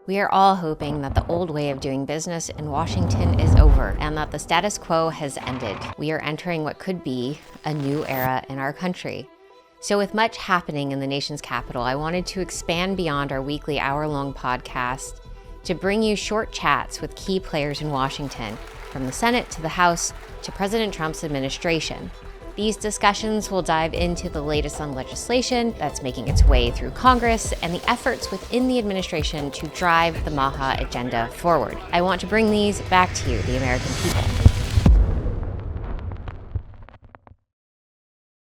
We are all hoping that the old way of doing business in Washington is over and that the status quo has ended. We are entering what could be a new era in our country. So with much happening in the nation's capital, I wanted to expand beyond our weekly hour-long podcast to bring you short chats with key players in Washington, from the Senate to the House to President Trump's administration. These discussions will dive into the latest on legislation that's making its way through Congress and the efforts within the administration to drive the MAHA agenda forward. I want to bring these back to you, the American people.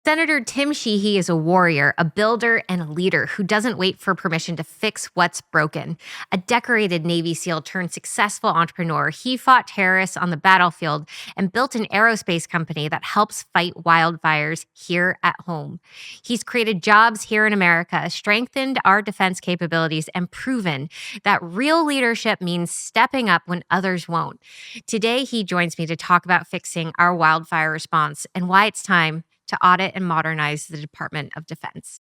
Senator Tim Sheehy is a warrior, a builder, and a leader who doesn't wait for permission to fix what's broken. A decorated Navy SEAL turned successful entrepreneur, he fought terrorists on the battlefield and built an aerospace company that helps fight wildfires here at home. He's created jobs here in America, strengthened our defense capabilities, and proven that real leadership means stepping up when others won't. Today, he joins me to talk about fixing our wildfire response and why it's time to audit and modernize the Department of Defense.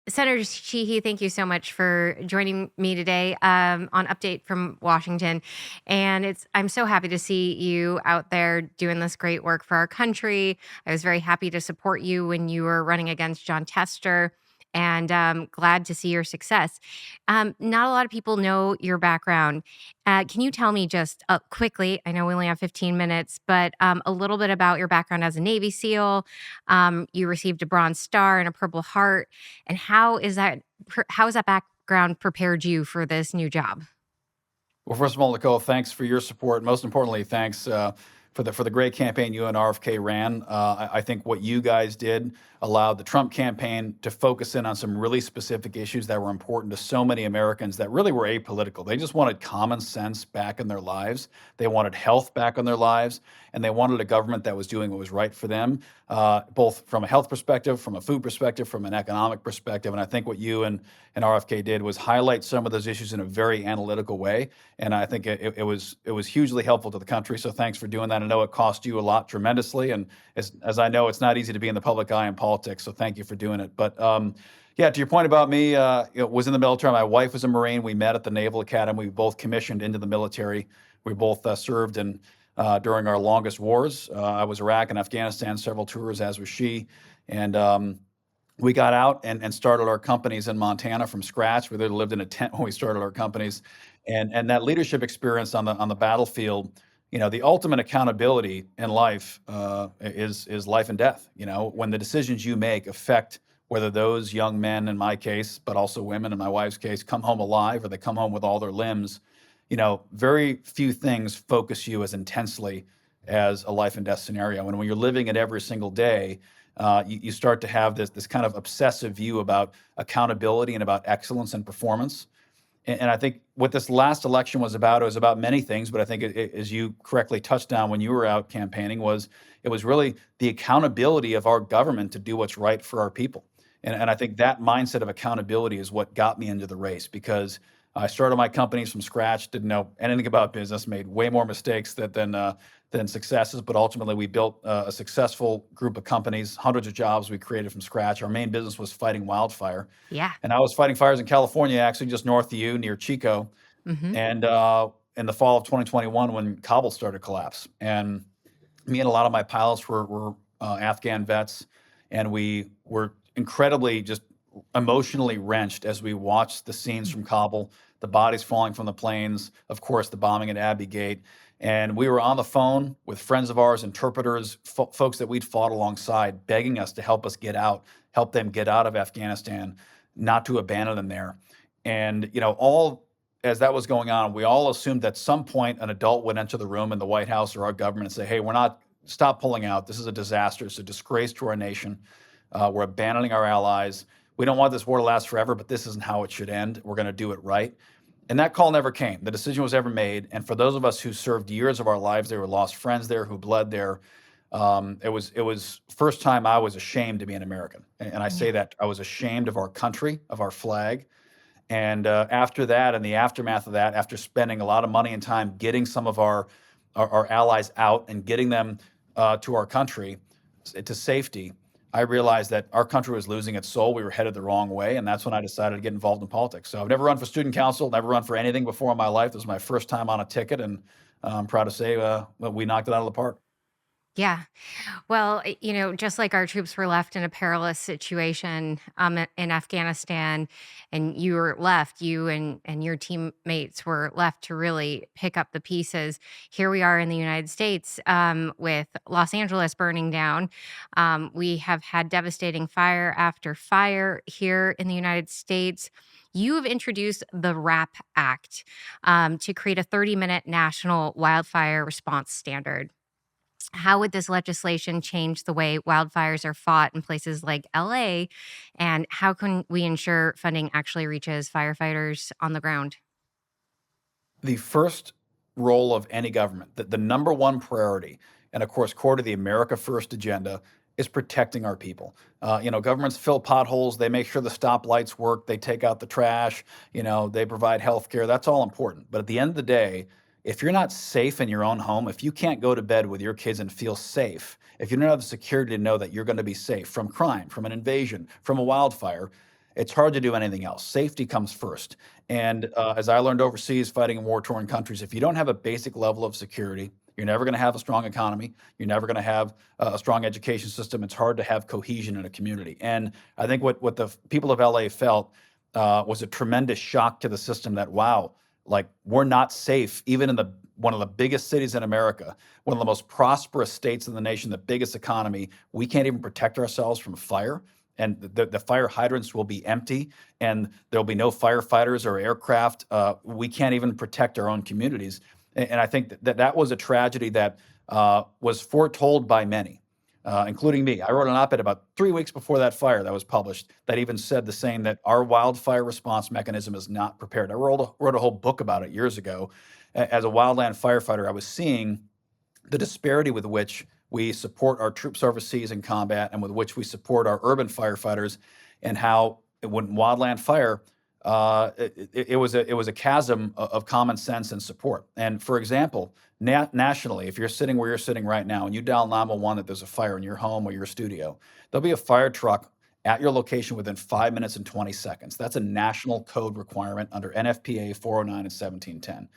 Senator Sheehy, thank you so much for joining me today on Update from Washington. And I'm so happy to see you out there doing this great work for our country. I was very happy to support you when you were running against John Tester, and glad to see your success. Not a lot of people know your background. Can you tell me just quickly, I know we only have 15 minutes, but a little bit about your background as a Navy SEAL? You received a Bronze Star and a Purple Heart. And how is that background prepared you for this new job? Well, first of all, Nicole, thanks for your support. Most importantly, thanks for the great campaign you and RFK ran. I think what you guys did allowed the Trump campaign to focus in on some really specific issues that were important to so many Americans that really were apolitical. They just wanted common sense back in their lives. They wanted health back in their lives, and they wanted a government that was doing what was right for them, both from a health perspective, from a food perspective, from an economic perspective. And I think what you and RFK did was highlight some of those issues in a very analytical way. And I think it was hugely helpful to the country. So thanks for doing that. I know it cost you a lot tremendously. And as I know, it's not easy to be in the public eye in politics. So thank you for doing it. But yeah, to your point about me, was in the military. My wife was a Marine. We met at the Naval Academy. We both commissioned into the military. We both served during our longest wars. I was Iraq and Afghanistan, several tours, as was she. And we got out and started our companies in Montana from scratch. We literally lived in a tent when we started our companies. And that leadership experience on the battlefield, the ultimate accountability in life is life and death. When the decisions you make affect whether those young men, in my case, but also women in my wife's case, come home alive or they come home with all their limbs, very few things focus you as intensely as a life and death scenario. And when you're living it every single day, you start to have this kind of obsessive view about accountability and about excellence and performance. And I think what this last election was about, it was about many things, but I think as you correctly touched on when you were out campaigning, it was really the accountability of our government to do what's right for our people. And I think that mindset of accountability is what got me into the race, because I started my companies from scratch, didn't know anything about business, made way more mistakes than successes, but ultimately we built a successful group of companies, hundreds of jobs we created from scratch. Our main business was fighting wildfire. Yeah. And I was fighting fires in California, actually just north of you, near Chico. Mm-hmm. And in the fall of 2021, when Kabul started to collapse. And me and a lot of my pilots were Afghan vets, and we were incredibly just emotionally wrenched as we watched the scenes from Kabul, the bodies falling from the planes, of course, the bombing at Abbey Gate. And we were on the phone with friends of ours, interpreters, folks that we'd fought alongside, begging us to help us get out, help them get out of Afghanistan, not to abandon them there. And, all as that was going on, we all assumed at some point an adult would enter the room in the White House or our government and say, hey, stop pulling out. This is a disaster. It's a disgrace to our nation. We're abandoning our allies. We don't want this war to last forever, but this isn't how it should end. We're going to do it right. And that call never came. The decision was ever made. And for those of us who served years of our lives there, who lost friends there, who bled there, it was first time I was ashamed to be an American. And I say that I was ashamed of our country, of our flag. And after that, and the aftermath of that, after spending a lot of money and time getting some of our allies out and getting them to our country, to safety, I realized that our country was losing its soul. We were headed the wrong way. And that's when I decided to get involved in politics. So I've never run for student council, never run for anything before in my life. This was my first time on a ticket. And I'm proud to say we knocked it out of the park. Yeah. Well, just like our troops were left in a perilous situation in Afghanistan, and you were left, you and your teammates were left to really pick up the pieces. Here we are in the United States with Los Angeles burning down. We have had devastating fire after fire here in the United States. You have introduced the RAP Act to create a 30-minute national wildfire response standard. How would this legislation change the way wildfires are fought in places like LA? And how can we ensure funding actually reaches firefighters on the ground? The first role of any government, the number one priority, and of course, core to the America First agenda, is protecting our people. Governments fill potholes, they make sure the stoplights work, they take out the trash, they provide health care. That's all important. But at the end of the day, if you're not safe in your own home, if you can't go to bed with your kids and feel safe, if you don't have the security to know that you're going to be safe from crime, from an invasion, from a wildfire, it's hard to do anything else. Safety comes first. And as I learned overseas fighting in war-torn countries, if you don't have a basic level of security, you're never going to have a strong economy. You're never going to have a strong education system. It's hard to have cohesion in a community. And I think what the people of LA felt was a tremendous shock to the system that, wow, like we're not safe, even in one of the biggest cities in America, one of the most prosperous states in the nation, the biggest economy. We can't even protect ourselves from fire. And the fire hydrants will be empty, and there'll be no firefighters or aircraft. We can't even protect our own communities. And I think that was a tragedy that was foretold by many, including me. I wrote an op-ed about 3 weeks before that fire that was published that even said the same, that our wildfire response mechanism is not prepared. I wrote a whole book about it years ago. As a wildland firefighter, I was seeing the disparity with which we support our troops overseas in combat and with which we support our urban firefighters, and how when wildland fire, it was a chasm of common sense and support. And for example, nationally, if you're sitting where you're sitting right now and you dial 911 that there's a fire in your home or your studio, there'll be a fire truck at your location within 5 minutes and 20 seconds. That's a national code requirement under NFPA 409 and 1710.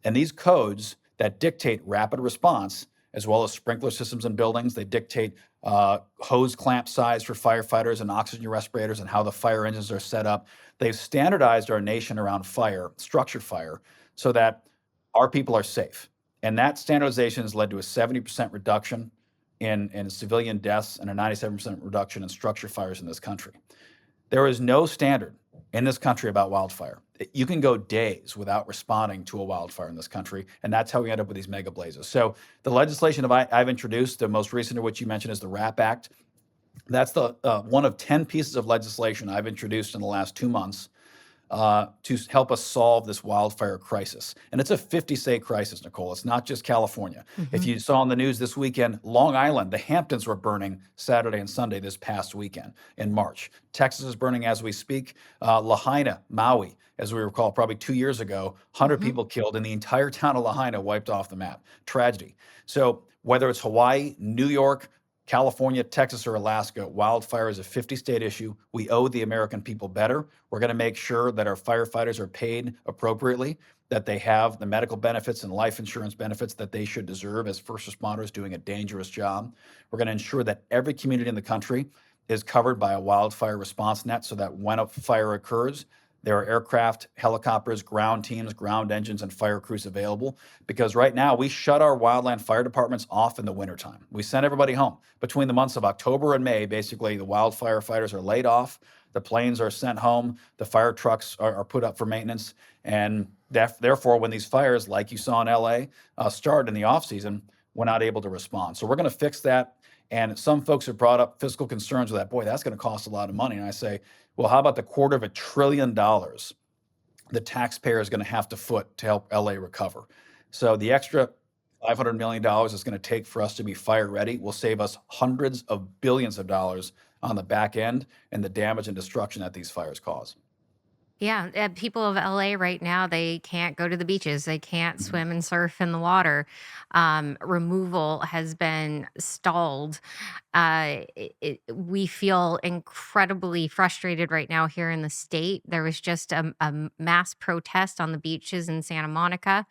And these codes that dictate rapid response, as well as sprinkler systems in buildings, they dictate hose clamp size for firefighters and oxygen respirators and how the fire engines are set up. They've standardized our nation around fire, structure fire, so that our people are safe. And that standardization has led to a 70% reduction in civilian deaths and a 97% reduction in structure fires in this country. There is no standard in this country about wildfire. You can go days without responding to a wildfire in this country, and that's how we end up with these mega blazes. So the legislation I've introduced, the most recent of which you mentioned, is the RAP Act. That's the one of 10 pieces of legislation I've introduced in the last 2 months to help us solve this wildfire crisis. And it's a 50-state crisis, Nicole. It's not just California. If you saw on the news this weekend, Long Island, the Hamptons were burning Saturday and Sunday this past weekend in March. Texas is burning as we speak. Lahaina, Maui, as we recall, probably 2 years ago, 100 people killed, and the entire town of Lahaina wiped off the map. Tragedy. So whether it's Hawaii, New York, California, Texas, or Alaska, wildfire is a 50-state issue. We owe the American people better. We're going to make sure that our firefighters are paid appropriately, that they have the medical benefits and life insurance benefits that they should deserve as first responders doing a dangerous job. We're going to ensure that every community in the country is covered by a wildfire response net, so that when a fire occurs, there are aircraft, helicopters, ground teams, ground engines, and fire crews available. Because right now, we shut our wildland fire departments off in the wintertime. We send everybody home. Between the months of October and May, basically, the wildfire fighters are laid off, the planes are sent home, the fire trucks are put up for maintenance. And therefore, when these fires, like you saw in LA, start in the off-season, we're not able to respond. So we're going to fix that. And some folks have brought up fiscal concerns with that. Boy, that's going to cost a lot of money. And I say, well, how about the $250 billion the taxpayer is going to have to foot to help LA recover? So the extra $500 million is going to take for us to be fire ready will save us hundreds of billions of dollars on the back end and the damage and destruction that these fires cause. Yeah, people of LA right now, they can't go to the beaches. They can't Mhm. swim and surf in the water. Removal has been stalled. We feel incredibly frustrated right now here in the state. There was just a mass protest on the beaches in Santa Monica,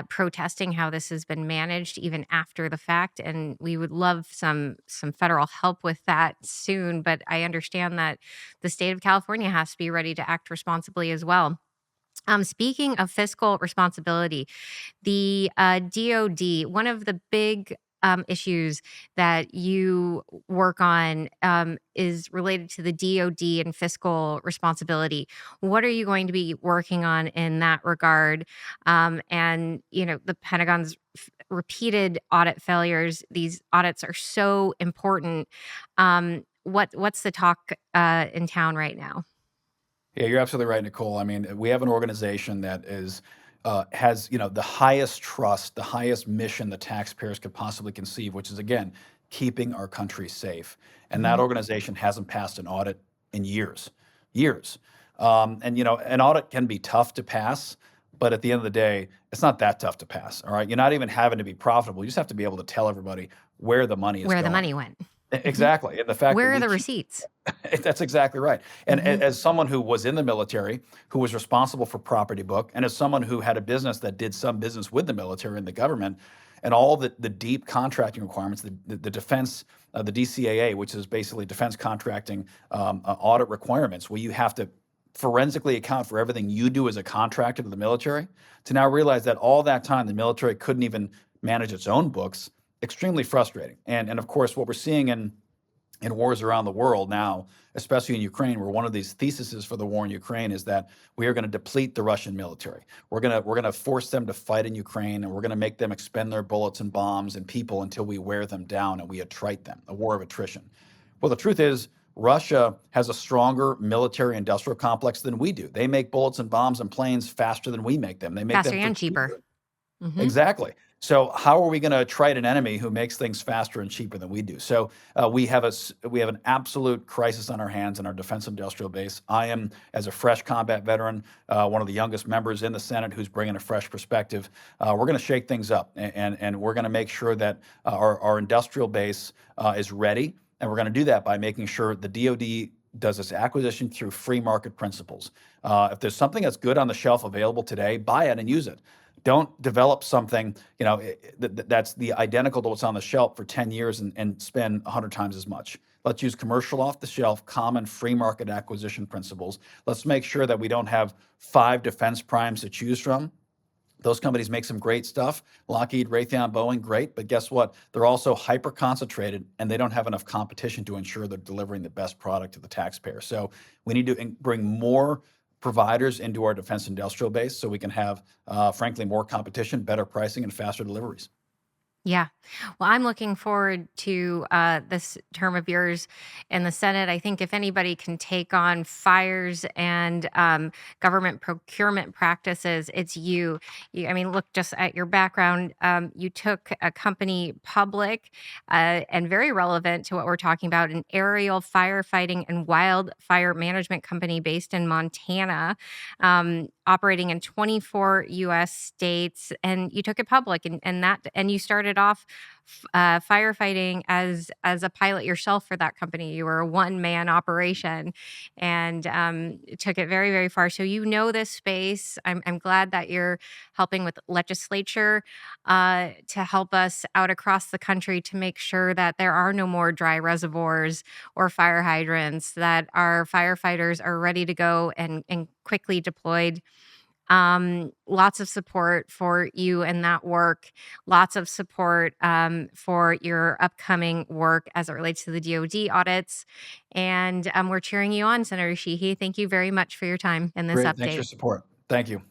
protesting how this has been managed even after the fact, and we would love some federal help with that soon. But I understand that the state of California has to be ready to act responsibly as well. Speaking of fiscal responsibility, the DoD, one of the big issues that you work on is related to the DoD and fiscal responsibility. What are you going to be working on in that regard? And the Pentagon's repeated audit failures. These audits are so important. What's the talk in town right now? Yeah, you're absolutely right, Nicole. I mean, we have an organization that has the highest trust, the highest mission the taxpayers could possibly conceive, which is again keeping our country safe. And that Mhm. organization hasn't passed an audit in years, years. And an audit can be tough to pass, but at the end of the day, it's not that tough to pass. All right, you're not even having to be profitable. You just have to be able to tell everybody where the money is Where the going. money went. Mhm. Exactly, and the fact that Where are we the keep receipts? That's exactly right. And Mhm. as someone who was in the military, who was responsible for property book, and as someone who had a business that did some business with the military and the government, and all the deep contracting requirements, the defense, the DCAA, which is basically defense contracting audit requirements, where you have to forensically account for everything you do as a contractor to the military, to now realize that all that time the military couldn't even manage its own books, extremely frustrating. And of course, what we're seeing in wars around the world now, especially in Ukraine, where one of these theses for the war in Ukraine is that we are going to deplete the Russian military. We're going to force them to fight in Ukraine, and we're going to make them expend their bullets and bombs and people until we wear them down and we attrite them. A war of attrition. Well, the truth is, Russia has a stronger military industrial complex than we do. They make bullets and bombs and planes faster than we make them. They make Faster them for and cheaper. cheaper. Mhm. Exactly. So how are we going to trite an enemy who makes things faster and cheaper than we do? So we have an absolute crisis on our hands in our defense industrial base. I am, as a fresh combat veteran, one of the youngest members in the Senate who's bringing a fresh perspective. We're going to shake things up, and we're going to make sure that our industrial base is ready, and we're going to do that by making sure the DoD does its acquisition through free market principles. If there's something that's good on the shelf available today, buy it and use it. Don't develop something, that's the identical to what's on the shelf for 10 years and spend 100 times as much. Let's use commercial off the shelf, common free market acquisition principles. Let's make sure that we don't have 5 defense primes to choose from. Those companies make some great stuff. Lockheed, Raytheon, Boeing, great. But guess what? They're also hyper concentrated and they don't have enough competition to ensure they're delivering the best product to the taxpayer. So we need to bring more providers into our defense industrial base so we can have, frankly, more competition, better pricing, and faster deliveries. Yeah. Well, I'm looking forward to this term of yours in the Senate. I think if anybody can take on fires and government procurement practices, it's you. I mean, look just at your background. You took a company public and very relevant to what we're talking about, an aerial firefighting and wildfire management company based in Montana, operating in 24 US states, and you took it public, and you started off firefighting as a pilot yourself for that company. You were a one-man operation, and took it very, very far. So you know this space. I'm glad that you're helping with legislature to help us out across the country to make sure that there are no more dry reservoirs or fire hydrants, that our firefighters are ready to go and quickly deployed. Lots of support for you and that work. Lots of support for your upcoming work as it relates to the DoD audits. And we're cheering you on, Senator Sheehy. Thank you very much for your time in this Great. Thanks for update. your support. Thank you.